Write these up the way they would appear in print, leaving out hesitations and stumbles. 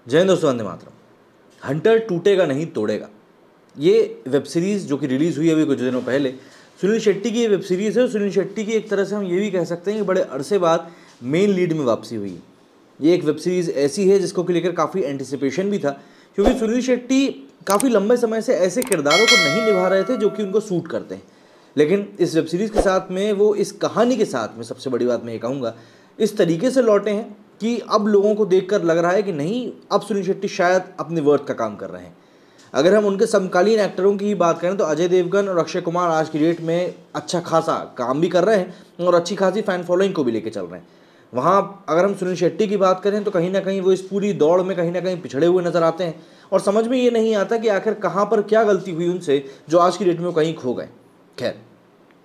जय हिंद दोस्तों, वंदे मातरम। हंटर टूटेगा नहीं तोड़ेगा, ये वेब सीरीज़ जो कि रिलीज़ हुई अभी कुछ दिनों पहले, सुनील शेट्टी की ये वेब सीरीज़ है। सुनील शेट्टी की एक तरह से हम ये भी कह सकते हैं कि बड़े अरसे बाद मेन लीड में वापसी हुई है। ये एक वेब सीरीज़ ऐसी है जिसको को लेकर काफ़ी एंटिसिपेशन भी था, क्योंकि सुनील शेट्टी काफ़ी लंबे समय से ऐसे किरदारों को नहीं निभा रहे थे जो कि उनको सूट करते हैं। लेकिन इस वेब सीरीज़ के साथ में, वो इस कहानी के साथ में, सबसे बड़ी बात मैं ये कहूँगा, इस तरीके से लौटे हैं कि अब लोगों को देखकर लग रहा है कि नहीं, अब सुनील शेट्टी शायद अपने वर्थ का काम कर रहे हैं। अगर हम उनके समकालीन एक्टरों की ही बात करें तो अजय देवगन और अक्षय कुमार आज की डेट में अच्छा खासा काम भी कर रहे हैं और अच्छी खासी फ़ैन फॉलोइंग को भी लेके चल रहे हैं। वहाँ अगर हम सुनील शेट्टी की बात करें तो कहीं ना कहीं वो इस पूरी दौड़ में कहीं ना कहीं पिछड़े हुए नजर आते हैं और समझ में ये नहीं आता कि आखिर कहाँ पर क्या गलती हुई उनसे जो आज की डेट में वो कहीं खो गए। खैर,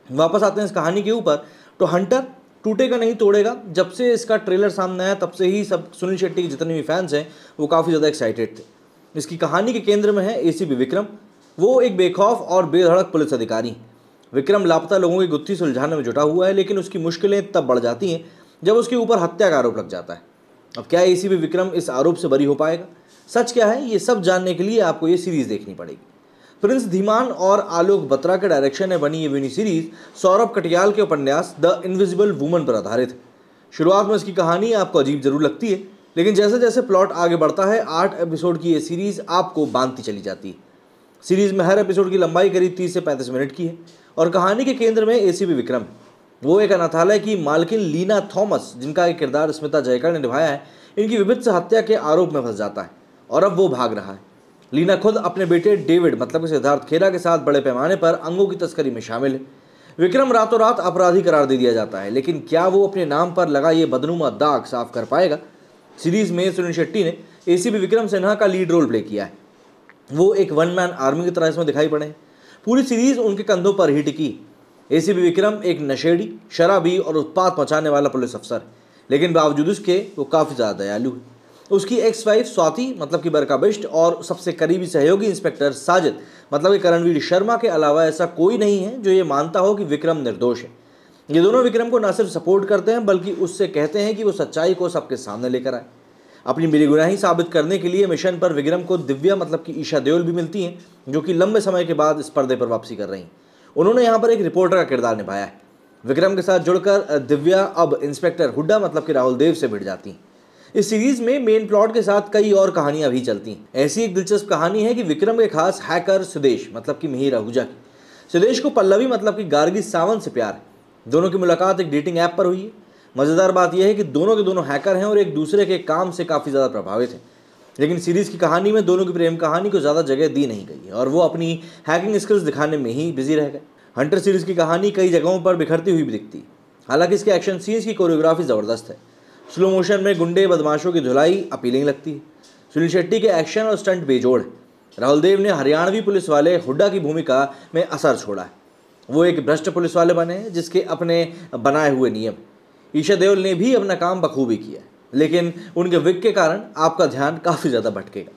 वापस आते हैं इस कहानी के ऊपर। तो हंटर टूटेगा नहीं तोड़ेगा, जब से इसका ट्रेलर सामने आया तब से ही सब सुनील शेट्टी के जितने भी फैंस हैं वो काफ़ी ज़्यादा एक्साइटेड थे। इसकी कहानी के केंद्र में है एसीपी विक्रम। वो एक बेखौफ और बेधड़क पुलिस अधिकारी हैं। विक्रम लापता लोगों की गुत्थी सुलझाने में जुटा हुआ है, लेकिन उसकी मुश्किलें तब बढ़ जाती हैं जब उसके ऊपर हत्या का आरोप लग जाता है। अब क्या एसीपी विक्रम इस आरोप से बरी हो पाएगा? सच क्या है, ये सब जानने के लिए आपको ये सीरीज़ देखनी पड़ेगी। प्रिंस धीमान और आलोक बत्रा के डायरेक्शन में बनी ये मिनी सीरीज सौरभ कटियाल के उपन्यास द इनविजिबल वुमन पर आधारित है। शुरुआत में इसकी कहानी आपको अजीब जरूर लगती है, लेकिन जैसे जैसे प्लॉट आगे बढ़ता है 8 एपिसोड की ये सीरीज आपको बांधती चली जाती है। सीरीज में हर एपिसोड की लंबाई करीब 30 से 35 मिनट की है और कहानी के केंद्र में एसीपी विक्रम है। वो एक अनाथालय की मालकिन लीना थॉमस, जिनका एक किरदार स्मिता जयकर ने निभाया है, इनकी विभत्स हत्या के आरोप में फंस जाता है और अब वो भाग रहा है। लीना खुद अपने बेटे डेविड मतलब सिद्धार्थ खेरा के साथ बड़े पैमाने पर अंगों की तस्करी में शामिल है। विक्रम रातों रात अपराधी करार दे दिया जाता है, लेकिन क्या वो अपने नाम पर लगा ये बदनुमा दाग साफ कर पाएगा? सीरीज में सुनील शेट्टी ने एसीपी विक्रम सिन्हा का लीड रोल प्ले किया है। वो एक वन मैन आर्मी की तरह इसमें दिखाई पड़े हैं। पूरी सीरीज उनके कंधों पर ही टिकी। एसीपी विक्रम एक नशेड़ी, शराबी और उत्पात मचाने वाला पुलिस अफसर है, लेकिन बावजूद उसके वो काफ़ी ज़्यादा दयालु है। उसकी एक्स वाइफ स्वाति मतलब कि बरका बिष्ट और सबसे करीबी सहयोगी इंस्पेक्टर साजिद मतलब कि करणवीर शर्मा के अलावा ऐसा कोई नहीं है जो ये मानता हो कि विक्रम निर्दोष है। ये दोनों विक्रम को न सिर्फ सपोर्ट करते हैं बल्कि उससे कहते हैं कि वो सच्चाई को सबके सामने लेकर आए। अपनी बेगुनाही साबित करने के लिए मिशन पर विक्रम को दिव्या मतलब कि ईशा देओल भी मिलती हैं, जो कि लंबे समय के बाद इस पर्दे पर वापसी कर रही हैं। उन्होंने यहाँ पर एक रिपोर्टर का किरदार निभाया है। विक्रम के साथ जुड़कर दिव्या अब इंस्पेक्टर हुड्डा मतलब कि राहुल देव से भिड़ जाती हैं। इस सीरीज में मेन प्लॉट के साथ कई और कहानियां भी चलती हैं। ऐसी एक दिलचस्प कहानी है कि विक्रम के खास हैकर सुदेश मतलब कि मिहिर आहूजा की। सुदेश को पल्लवी मतलब कि गार्गी सावंत से प्यार है। दोनों की मुलाकात एक डेटिंग ऐप पर हुई है। मज़ेदार बात यह है कि दोनों के दोनों हैकर हैं और एक दूसरे के काम से काफ़ी ज़्यादा प्रभावित हैं। लेकिन सीरीज़ की कहानी में दोनों की प्रेम कहानी को ज़्यादा जगह दी नहीं गई है और वो अपनी हैकिंग स्किल्स दिखाने में ही बिजी रह गए। हंटर सीरीज़ की कहानी कई जगहों पर बिखरती हुई भी दिखती है। हालांकि इसके एक्शन सीन्स की कोरियोग्राफी ज़बरदस्त है। स्लो मोशन में गुंडे बदमाशों की धुलाई अपीलिंग लगती है। सुनील शेट्टी के एक्शन और स्टंट बेजोड़ है। राहुल देव ने हरियाणवी पुलिस वाले हुड्डा की भूमिका में असर छोड़ा है। वो एक भ्रष्ट पुलिस वाले बने हैं जिसके अपने बनाए हुए नियम। ईशा देओल ने भी अपना काम बखूबी किया, लेकिन उनके विग के कारण आपका ध्यान काफ़ी ज़्यादा भटकेगा।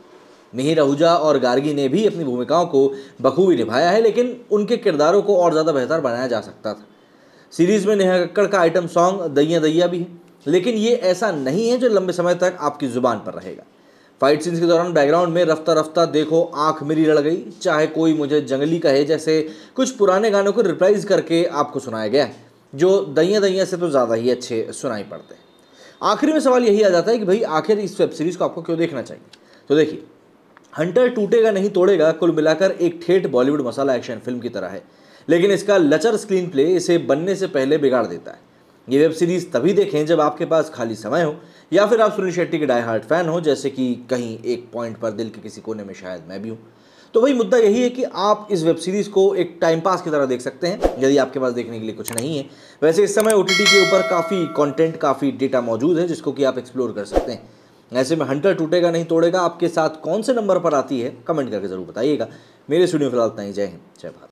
मिहिर आहूजा और गार्गी ने भी अपनी भूमिकाओं को बखूबी निभाया है, लेकिन उनके किरदारों को और ज़्यादा बेहतर बनाया जा सकता था। सीरीज़ में नेहा कक्कड़ का आइटम सॉन्ग दैया दैया भी है, लेकिन ये ऐसा नहीं है जो लंबे समय तक आपकी ज़ुबान पर रहेगा। फाइट सीन्स के दौरान बैकग्राउंड में रफ्ता रफ्ता देखो आंख मेरी लड़ गई, चाहे कोई मुझे जंगली कहे जैसे कुछ पुराने गानों को रिप्राइज करके आपको सुनाया गया है, जो दैया दैया से तो ज़्यादा ही अच्छे सुनाई पड़ते हैं। आखिरी में सवाल यही आ जाता है कि भाई आखिर इस वेब सीरीज़ को आपको क्यों देखना चाहिए? तो देखिए, हंटर टूटेगा नहीं तोड़ेगा कुल मिलाकर एक ठेठ बॉलीवुड मसाला एक्शन फिल्म की तरह है, लेकिन इसका लचर स्क्रीन प्ले इसे बनने से पहले बिगाड़ देता है। ये वेब सीरीज़ तभी देखें जब आपके पास खाली समय हो या फिर आप सुनील शेट्टी के डाई हार्ट फैन हो, जैसे कि कहीं एक पॉइंट पर दिल के किसी कोने में शायद मैं भी हूँ। तो वही मुद्दा यही है कि आप इस वेब सीरीज़ को एक टाइम पास की तरह देख सकते हैं यदि आपके पास देखने के लिए कुछ नहीं है। वैसे इस समय OTT के ऊपर काफ़ी कंटेंट, काफ़ी डेटा मौजूद है जिसको कि आप एक्सप्लोर कर सकते हैं। ऐसे में हंटर टूटेगा नहीं तोड़ेगा आपके साथ कौन से नंबर पर आती है, कमेंट करके ज़रूर बताइएगा। मेरे स्टूडियो फिलहाल इतना ही। जय हिंद, जय भारत।